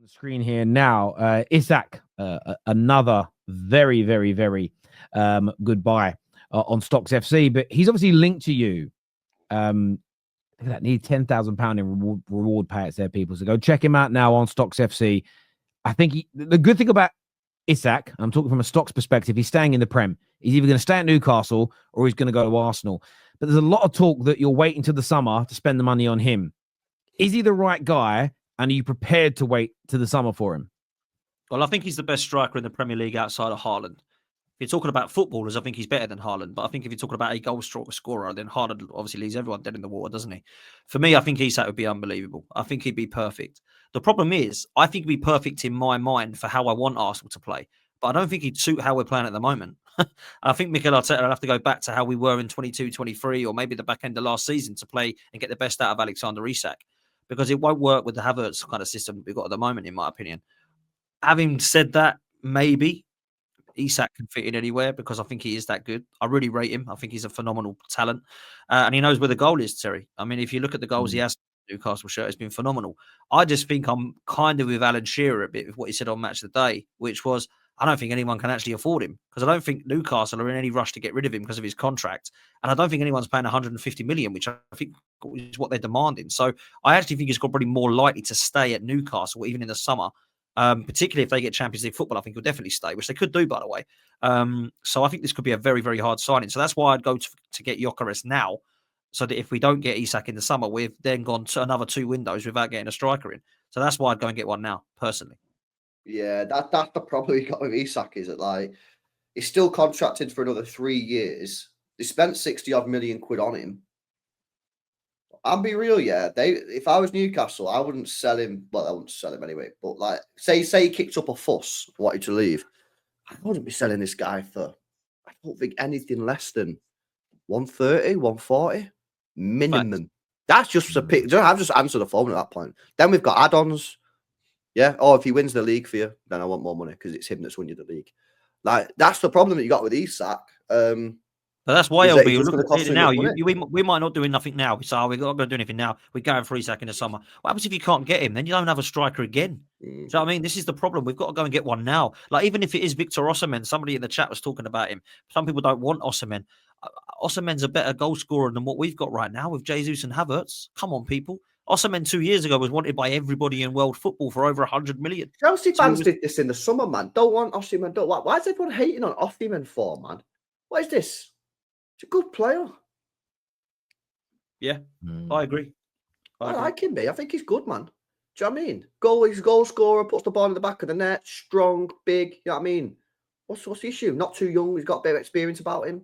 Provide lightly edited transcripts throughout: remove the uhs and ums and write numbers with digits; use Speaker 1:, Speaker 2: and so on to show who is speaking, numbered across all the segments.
Speaker 1: the screen here now. Isak, another very, very, very good buy on Stocks FC, but he's obviously linked to you. Look at that, nearly £10,000 in reward payouts there, people. So go check him out now on Stocks FC. I think the good thing about Isak, I'm talking from a stocks perspective, he's staying in the Prem. He's either going to stay at Newcastle or he's going to go to Arsenal. But there's a lot of talk that you're waiting till the summer to spend the money on him. Is he the right guy? And are you prepared to wait to the summer for him?
Speaker 2: Well, I think he's the best striker in the Premier League outside of Haaland. If you're talking about footballers, I think he's better than Haaland. But I think if you're talking about a goal scorer, then Haaland obviously leaves everyone dead in the water, doesn't he? For me, I think Isak would be unbelievable. I think he'd be perfect. The problem is, I think he'd be perfect in my mind for how I want Arsenal to play. But I don't think he'd suit how we're playing at the moment. I think Mikel Arteta will have to go back to how we were in 22-23 or maybe the back end of last season to play and get the best out of Alexander Isak. Because it won't work with the Havertz kind of system we've got at the moment, in my opinion. Having said that, maybe Isak can fit in anywhere because I think he is that good. I really rate him. I think he's a phenomenal talent. And he knows where the goal is, Terry. I mean, if you look at the goals he has in the Newcastle shirt, it's been phenomenal. I just think I'm kind of with Alan Shearer a bit with what he said on Match of the Day, which was, I don't think anyone can actually afford him because I don't think Newcastle are in any rush to get rid of him because of his contract. And I don't think anyone's paying 150 million, which I think is what they're demanding. So I actually think he's got probably more likely to stay at Newcastle, even in the summer. Particularly if they get Champions League football, I think he'll definitely stay, which they could do, by the way. So I think this could be a very, very hard signing. So that's why I'd go to get Gyökeres now, so that if we don't get Isak in the summer, we've then gone to another 2 windows without getting a striker in. So that's why I'd go and get one now, personally.
Speaker 3: Yeah, that's the problem you got with Isak, is that like he's still contracted for another 3 years. They spent 60 odd million quid on him. I'll be real, yeah. If I was Newcastle, I wouldn't sell him. Well, I wouldn't sell him anyway. But like, say he kicked up a fuss, wanted to leave. I wouldn't be selling this guy for. I don't think anything less than 130, 140 minimum.
Speaker 2: Fact.
Speaker 3: That's just a pick. I've just answered the phone at that point. Then we've got add-ons. Yeah. Or if he wins the league for you, then I want more money because it's him that's won you the league. Like, that's the problem that you got with Isak.
Speaker 2: But that's why it'll be. Look at it now. We might not do nothing now. So we're not going to do anything now. We're going for Isak in the summer. What happens if you can't get him? Then you don't have a striker again. Do you know what I mean? This is the problem. We've got to go and get one now. Like, even if it is Victor Osimhen, somebody in the chat was talking about him. Some people don't want Osimhen. Osimhen's a better goal scorer than what we've got right now with Jesus and Havertz. Come on, people. Osimhen 2 years ago was wanted by everybody in world football for over 100 million.
Speaker 3: Chelsea fans did this in the summer, man. Don't want Osimhen. Why is everyone hating on Osimhen for, man? What is this? He's a good player.
Speaker 2: Yeah, I agree.
Speaker 3: I like him, mate. I think he's good, man. Do you know what I mean? He's a goal scorer, puts the ball in the back of the net, strong, big. You know what I mean? What's the issue? Not too young. He's got a bit of experience about him.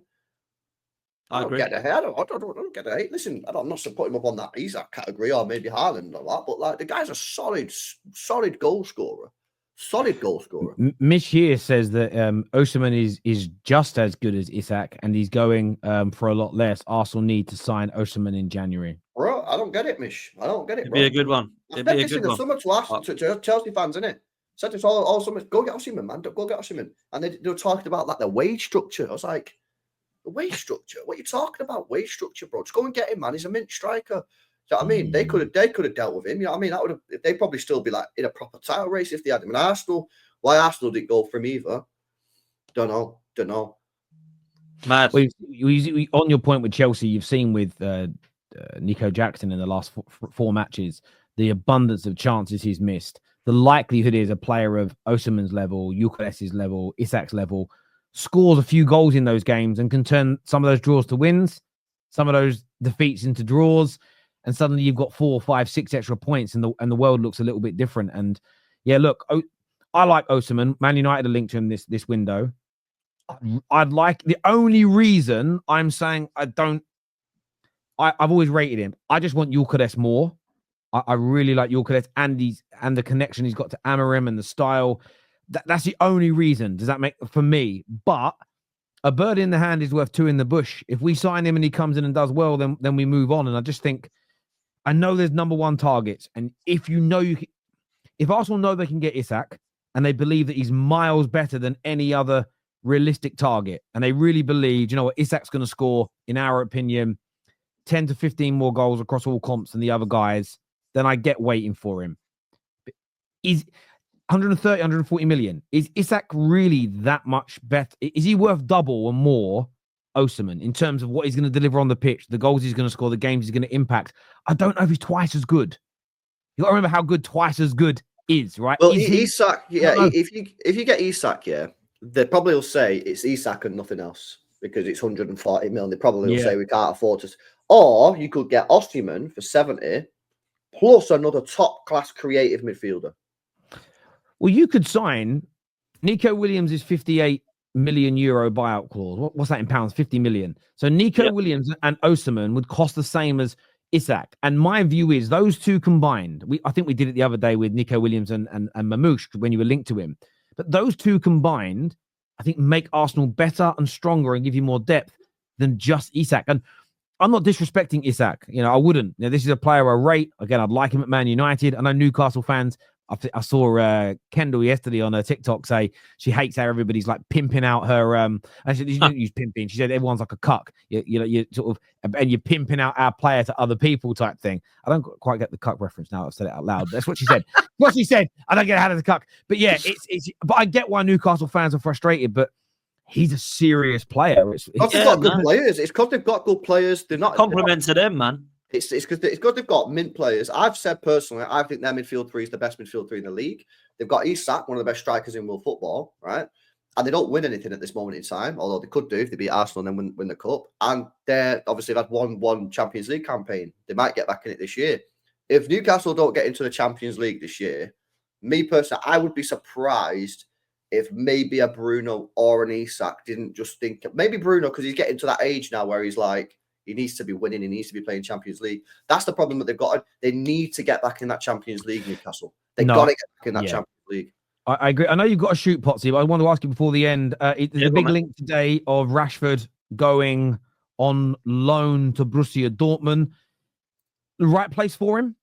Speaker 3: I agree. I don't get the hate. Listen, I'm not putting him up on that Isak category or maybe Haaland or that, but like the guy's a solid goal scorer. Solid goal scorer.
Speaker 1: Mish here says that Osimhen is just as good as Isak, and he's going for a lot less. Arsenal need to sign Osimhen in January.
Speaker 3: Bro, I don't get it, Mish. I don't get it,
Speaker 2: It'd
Speaker 3: bro.
Speaker 2: be a good one.
Speaker 3: It'd be a good one. So much last to Chelsea fans, innit? Said this all summer. Go get Osimhen, man. Go get Osimhen. And they were talking about like the wage structure. I was like, the wage structure? What are you talking about? Wage structure, bro? Just go and get him, man. He's a mint striker. You know what I mean? They could have dealt with him. You know what I mean? That would have. They'd probably still be like in a proper title race if they had him. And why Arsenal didn't go for him either? Don't know.
Speaker 1: Mad. Well, on your point with Chelsea, you've seen with Nico Jackson in the last four matches the abundance of chances he's missed. The likelihood is a player of Osimhen's level, Gyökeres' level, Isak's level scores a few goals in those games and can turn some of those draws to wins, some of those defeats into draws, and suddenly you've got 4, 5, 6 extra points, and the world looks a little bit different. And yeah, look, I like Osimhen. Man United are linked to him this window. I'd like, the only reason I'm saying I've always rated him. I just want Gyökeres more. I really like Gyökeres and the connection he's got to Amorim and the style. That's the only reason. Does that make for me? But a bird in the hand is worth 2 in the bush. If we sign him and he comes in and does well, then we move on. And I just think, I know there's number one targets, and if Arsenal know they can get Isak and they believe that he's miles better than any other realistic target, and they really believe, you know what, Isak's going to score, in our opinion, 10 to 15 more goals across all comps than the other guys, then I get waiting for him. 130, 140 million. Is Isak really that much better? Is he worth double or more Osimhen in terms of what he's going to deliver on the pitch, the goals he's going to score, the games he's going to impact? I don't know if he's twice as good. You got to remember how good twice as good is, right?
Speaker 3: Well,
Speaker 1: is
Speaker 3: Isak, if you get Isak, they probably will say it's Isak and nothing else because it's 140 million. They probably will say we can't afford to. Or you could get Osimhen for 70 plus another top class creative midfielder.
Speaker 1: Well, you could sign Nico Williams' 58 million euro buyout clause. What's that in pounds? 50 million. So Nico Williams and Osimhen would cost the same as Isak. And my view is those two combined, I think we did it the other day with Nico Williams and Mamouche when you were linked to him. But those two combined, I think, make Arsenal better and stronger and give you more depth than just Isak. And I'm not disrespecting Isak. I wouldn't. This is a player I rate. Again, I'd like him at Man United. I know Newcastle fans. I saw Kendall yesterday on her TikTok say she hates how everybody's like pimping out her. Actually, she didn't use pimping. She said everyone's like a cuck. You sort of, and you're pimping out our player to other people type thing. I don't quite get the cuck reference now. I've said it out loud. That's what she said. What she said. I don't get how to the cuck. But yeah, it's. But I get why Newcastle fans are frustrated. But he's a serious player.
Speaker 3: They've got good players. It's because they've got good players. They're not
Speaker 2: compliment to them, man.
Speaker 3: It's because they've got mint players. I've said personally, I think their midfield three is the best midfield three in the league. They've got Isak, one of the best strikers in world football, right? And they don't win anything at this moment in time, although they could do if they beat Arsenal and then win the cup. And they're obviously they've had one Champions League campaign. They might get back in it this year. If Newcastle don't get into the Champions League this year, me personally, I would be surprised if maybe a Bruno or an Isak didn't just think, maybe Bruno, because he's getting to that age now where he's like, he needs to be winning. He needs to be playing Champions League. That's the problem that they've got. They need to get back in that Champions League, Newcastle. They've got to get back in that Champions League.
Speaker 1: I agree. I know you've got to shoot, Potsy, but I want to ask you before the end. There's a big link today of Rashford going on loan to Borussia Dortmund. The right place for him?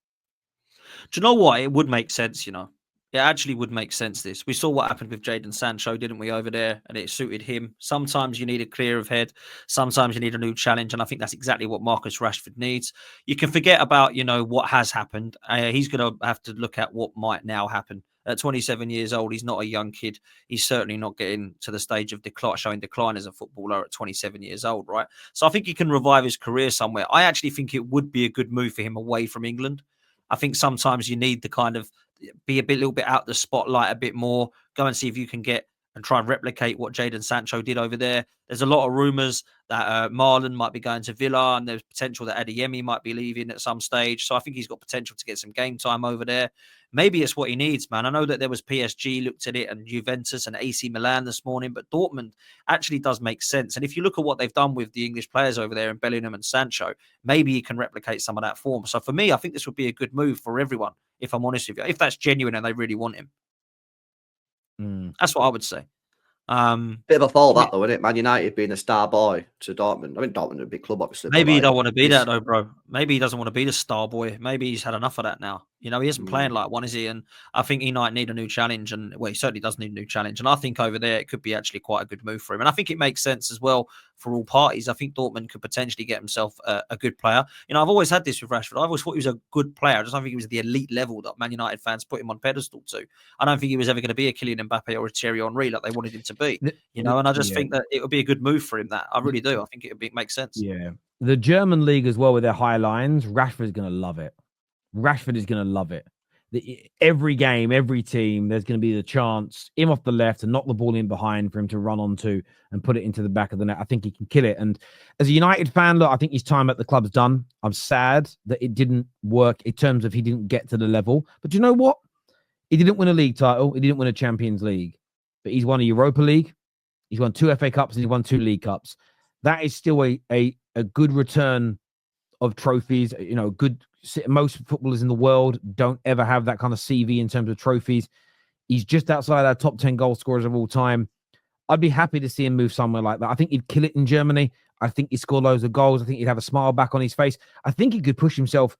Speaker 2: Do you know what? It would make sense, It actually would make sense, this. We saw what happened with Jadon Sancho, didn't we, over there? And it suited him. Sometimes you need a clear of head. Sometimes you need a new challenge. And I think that's exactly what Marcus Rashford needs. You can forget about, what has happened. He's going to have to look at what might now happen. At 27 years old, he's not a young kid. He's certainly not getting to the stage of showing decline as a footballer at 27 years old, right? So I think he can revive his career somewhere. I actually think it would be a good move for him away from England. I think sometimes you need the kind of be a little bit out the spotlight a bit more. Go and see if you can get and try and replicate what Jadon Sancho did over there. There's a lot of rumours that Marlon might be going to Villa, and there's potential that Adeyemi might be leaving at some stage. So I think he's got potential to get some game time over there. Maybe it's what he needs, man. I know that there was PSG looked at it and Juventus and AC Milan this morning, but Dortmund actually does make sense. And if you look at what they've done with the English players over there in Bellingham and Sancho, maybe he can replicate some of that form. So for me, I think this would be a good move for everyone, if I'm honest with you, if that's genuine and they really want him. That's what I would say.
Speaker 3: Bit of a fall that though, isn't it? Man United being a star boy to Dortmund. I mean, Dortmund is a big club, obviously.
Speaker 2: Maybe he don't want to be that though, bro. Maybe he doesn't want to be the star boy. Maybe he's had enough of that now. He isn't playing like one, is he? And I think he might need a new challenge. And he certainly does need a new challenge. And I think over there it could be actually quite a good move for him. And I think it makes sense as well for all parties. I think Dortmund could potentially get himself a good player. I've always had this with Rashford. I always thought he was a good player. I just don't think he was the elite level that Man United fans put him on pedestal to. I don't think he was ever going to be a Kylian Mbappe or a Thierry Henry like they wanted him to be. And I just think that it would be a good move for him. That I really do. I think it would make sense.
Speaker 1: Yeah, the German league as well with their high lines. Rashford is going to love it. Rashford is going to love it. Every game, every team, there's going to be the chance him off the left to knock the ball in behind for him to run onto and put it into the back of the net. I think he can kill it. And as a United fan, look, I think his time at the club's done. I'm sad that it didn't work in terms of he didn't get to the level. But you know what? He didn't win a league title. He didn't win a Champions League. But he's won a Europa League. He's won 2 FA Cups and he's won 2 League Cups. That is still a good return of trophies. Good. Most footballers in the world don't ever have that kind of CV in terms of trophies. He's just outside our top 10 goal scorers of all time. I'd be happy to see him move somewhere like that. I think he'd kill it in Germany. I think he'd score loads of goals. I think he'd have a smile back on his face. I think he could push himself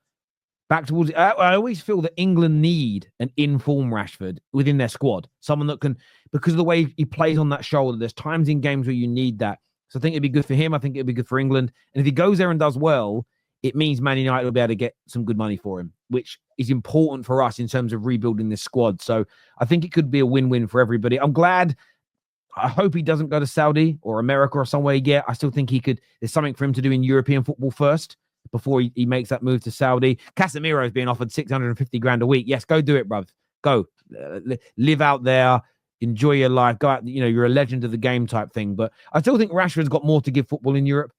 Speaker 1: back towards it. I always feel that England need an in-form Rashford within their squad. Someone that can, because of the way he plays on that shoulder, there's times in games where you need that. So I think it'd be good for him. I think it'd be good for England. And if he goes there and does well, it means Man United will be able to get some good money for him, which is important for us in terms of rebuilding this squad. So I think it could be a win-win for everybody. I'm glad. I hope he doesn't go to Saudi or America or somewhere yet. I still think he could. There's something for him to do in European football first before he makes that move to Saudi. Casemiro is being offered 650 grand a week. Yes, go do it, bruv. Go live out there, enjoy your life. Go out. You're a legend of the game type thing. But I still think Rashford's got more to give football in Europe.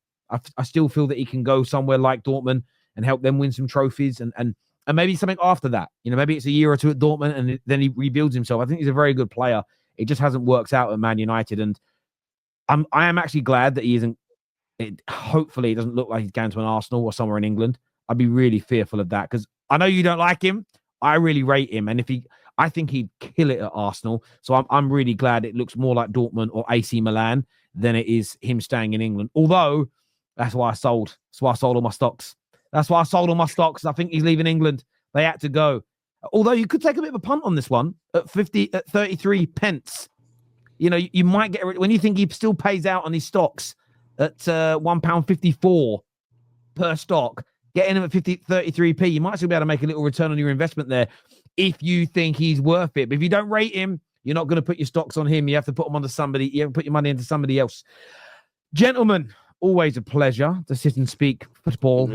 Speaker 1: I still feel that he can go somewhere like Dortmund and help them win some trophies and maybe something after that. Maybe it's a year or two at Dortmund and then he rebuilds himself. I think he's a very good player. It just hasn't worked out at Man United, and I am actually glad that he isn't. Hopefully, it doesn't look like he's going to an Arsenal or somewhere in England. I'd be really fearful of that because I know you don't like him. I really rate him, and I think he'd kill it at Arsenal. So I'm really glad it looks more like Dortmund or AC Milan than it is him staying in England. Although that's why I sold. That's why I sold all my stocks. I think he's leaving England. They had to go. Although you could take a bit of a punt on this one at 33 pence. You might get when you think he still pays out on his stocks at £1.54 per stock. Getting him at 33p, you might still be able to make a little return on your investment there if you think he's worth it. But if you don't rate him, you're not going to put your stocks on him. You have to put them onto somebody. You have to put your money into somebody else. Gentlemen, always a pleasure to sit and speak football.